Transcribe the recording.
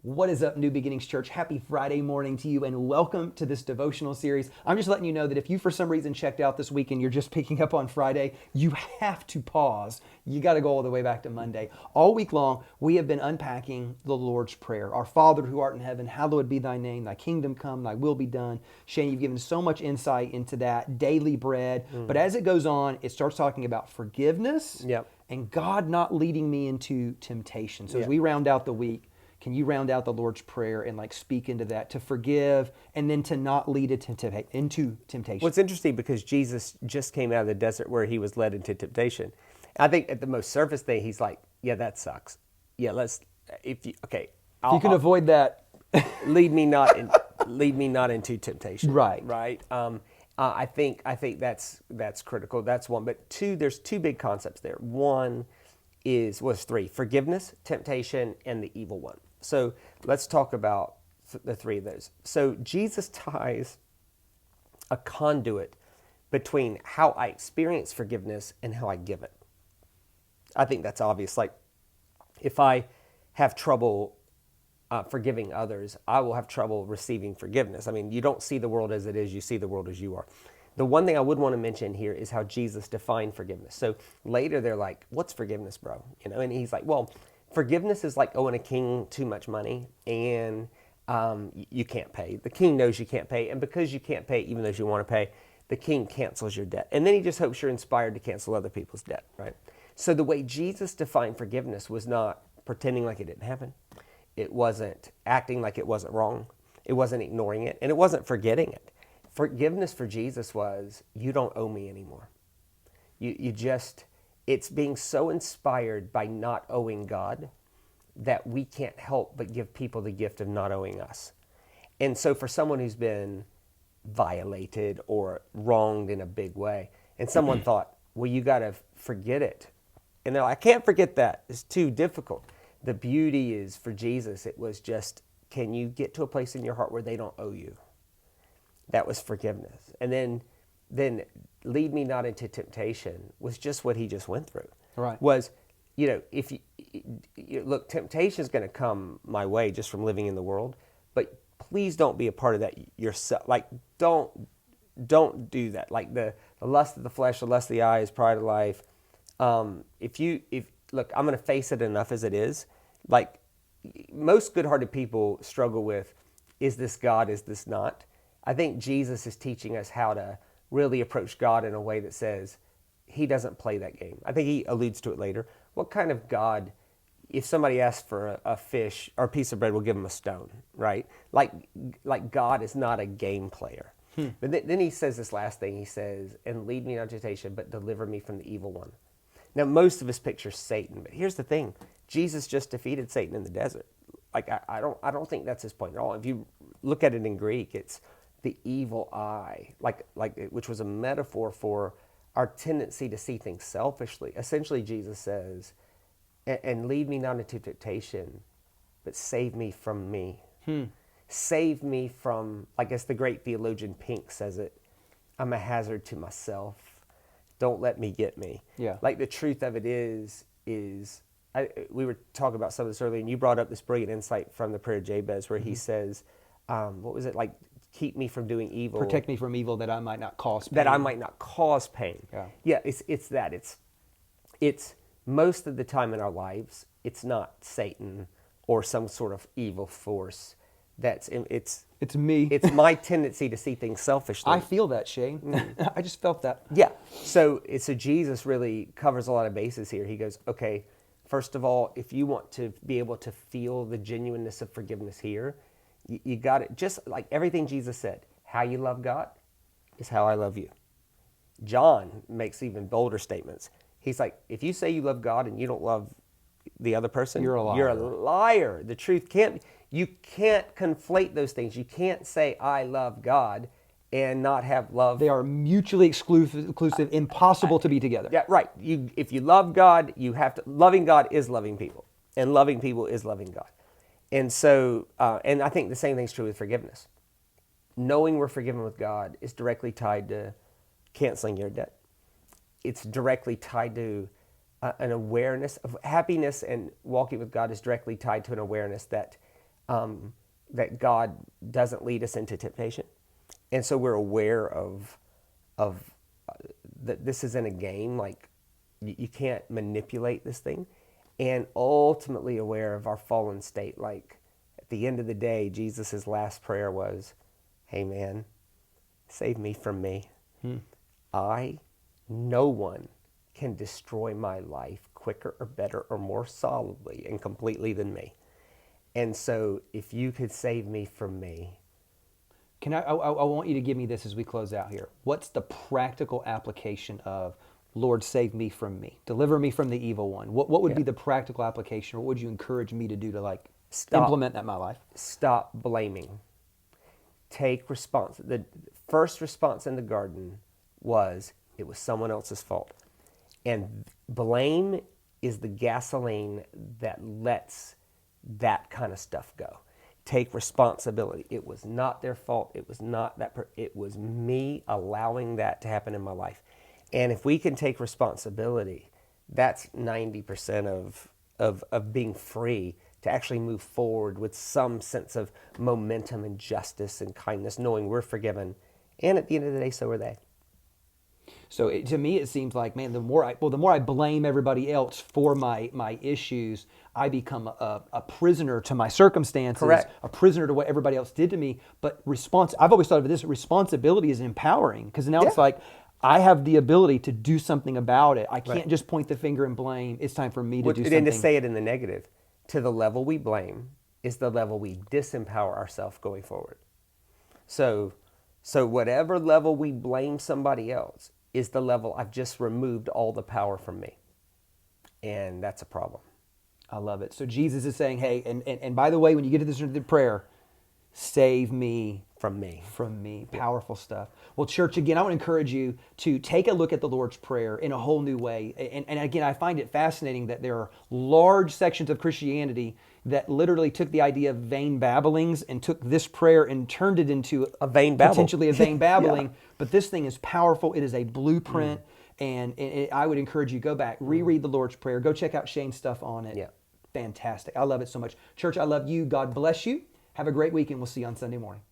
What is up, New Beginnings Church? Happy Friday morning to you, and welcome to this devotional series. I'm just letting you know that if you for some reason checked out this week and you're just picking up on Friday, you have to pause. You got to go all the way back to Monday. All week long, we have been unpacking the Lord's Prayer. Our Father who art in heaven, hallowed be thy name, thy kingdom come, thy will be done. Shane, you've given so much insight into that, daily bread. But as it goes on, it starts talking about forgiveness and God not leading me into temptation. So as we round out the week, can you round out the Lord's Prayer and speak into that, to forgive and then to not lead it into temptation? Well, it's interesting because Jesus just came out of the desert where he was led into temptation. I think at the most surface thing, he's like, yeah, that sucks. Yeah, if you can avoid that. lead me not into temptation. Right. Right. I think that's critical. That's one. But two, there's two big concepts there. One was three: forgiveness, temptation, and the evil one. So let's talk about the three of those. So Jesus ties a conduit between how I experience forgiveness and how I give it. I think that's obvious. Like, if I have trouble forgiving others, I will have trouble receiving forgiveness. I mean, you don't see the world as it is, you see the world as you are. The one thing I would want to mention here is how Jesus defined forgiveness. So later they're like, what's forgiveness, bro? And he's like, well, forgiveness is like owing a king too much money and you can't pay. The king knows you can't pay, and because you can't pay, even though you want to pay, the king cancels your debt. And then he just hopes you're inspired to cancel other people's debt, right? So the way Jesus defined forgiveness was not pretending like it didn't happen. It wasn't acting like it wasn't wrong. It wasn't ignoring it, and it wasn't forgetting it. Forgiveness for Jesus was, you don't owe me anymore. It's being so inspired by not owing God that we can't help but give people the gift of not owing us. And so for someone who's been violated or wronged in a big way, and someone thought, well, you got to forget it. And they're like, I can't forget that. It's too difficult. The beauty is, for Jesus, it was just, can you get to a place in your heart where they don't owe you? That was forgiveness. And then lead me not into temptation was just what he just went through. Right. Was, if you look, temptation is going to come my way just from living in the world, but please don't be a part of that yourself. Like, don't do that. Like the lust of the flesh, the lust of the eyes, pride of life. Look, I'm going to face it enough as it is. Like, most good-hearted people struggle with, is this God, is this not? I think Jesus is teaching us how to really approach God in a way that says he doesn't play that game. I think he alludes to it later. What kind of God, if somebody asks for a fish or a piece of bread, we'll give them a stone, right? Like God is not a game player. But then he says this last thing. He says, and lead me not into temptation, but deliver me from the evil one. Now, most of us picture Satan, but here's the thing. Jesus just defeated Satan in the desert. Like, I don't think that's his point at all. If you look at it in Greek, it's the evil eye, which was a metaphor for our tendency to see things selfishly. Essentially, Jesus says, and lead me not into temptation, but save me from me. Save me from, like, as the great theologian Pink says it, I'm a hazard to myself. Don't let me get me. Yeah. Like, the truth of it is we were talking about some of this earlier, and you brought up this brilliant insight from the prayer of Jabez where he says, what was it, like, keep me from doing evil. Protect me from evil that I might not cause pain. That I might not cause pain. Yeah, it's that. It's most of the time in our lives, it's not Satan or some sort of evil force. It's me. It's my tendency to see things selfishly. I feel that, Shane. I just felt that. Yeah. So Jesus really covers a lot of bases here. He goes, okay, first of all, if you want to be able to feel the genuineness of forgiveness here, you got it. Just like everything Jesus said, how you love God is how I love you. John makes even bolder statements. He's like, if you say you love God and you don't love the other person, you're a liar. You're a liar. The truth you can't conflate those things. You can't say I love God and not have love. They are mutually exclusive, impossible to be together. Yeah, right. If you love God, you have to. Loving God is loving people, and loving people is loving God. And so, and I think the same thing's true with forgiveness. Knowing we're forgiven with God is directly tied to canceling your debt. It's directly tied to an awareness of happiness, and walking with God is directly tied to an awareness that that God doesn't lead us into temptation. And so we're aware of that this isn't a game, like you can't manipulate this thing, and ultimately aware of our fallen state. Like at the end of the day, Jesus' last prayer was, hey man, save me from me. No one can destroy my life quicker or better or more solidly and completely than me. And so if you could save me from me. I want you to give me this as we close out here. What's the practical application of, Lord, save me from me, deliver me from the evil one? What would be the practical application? What would you encourage me to do to implement that in my life? Stop blaming. Take response. The first response in the garden was, it was someone else's fault. And blame is the gasoline that lets that kind of stuff go. Take responsibility. It was not their fault. It was not it was me allowing that to happen in my life. And if we can take responsibility, that's 90% of being free to actually move forward with some sense of momentum and justice and kindness, knowing we're forgiven. And at the end of the day, so are they. So to me, it seems like, man, the more I blame everybody else for my issues, I become a prisoner to my circumstances, Correct. A prisoner to what everybody else did to me. But I've always thought of this, responsibility is empowering, because now it's like, I have the ability to do something about it. I can't just point the finger and blame. It's time for me to do something. And to say it in the negative, to the level we blame is the level we disempower ourselves going forward. So whatever level we blame somebody else is the level I've just removed all the power from me. And that's a problem. I love it. So Jesus is saying, hey, and by the way, when you get to this prayer, save me from me. From me. Powerful stuff. Well, church, again, I want to encourage you to take a look at the Lord's Prayer in a whole new way. And again, I find it fascinating that there are large sections of Christianity that literally took the idea of vain babblings and took this prayer and turned it into a vain babble. Potentially a vain babbling. But this thing is powerful. It is a blueprint. And I would encourage you, go back, reread the Lord's Prayer. Go check out Shane's stuff on it. Yeah. Fantastic. I love it so much. Church, I love you. God bless you. Have a great week, and we'll see you on Sunday morning.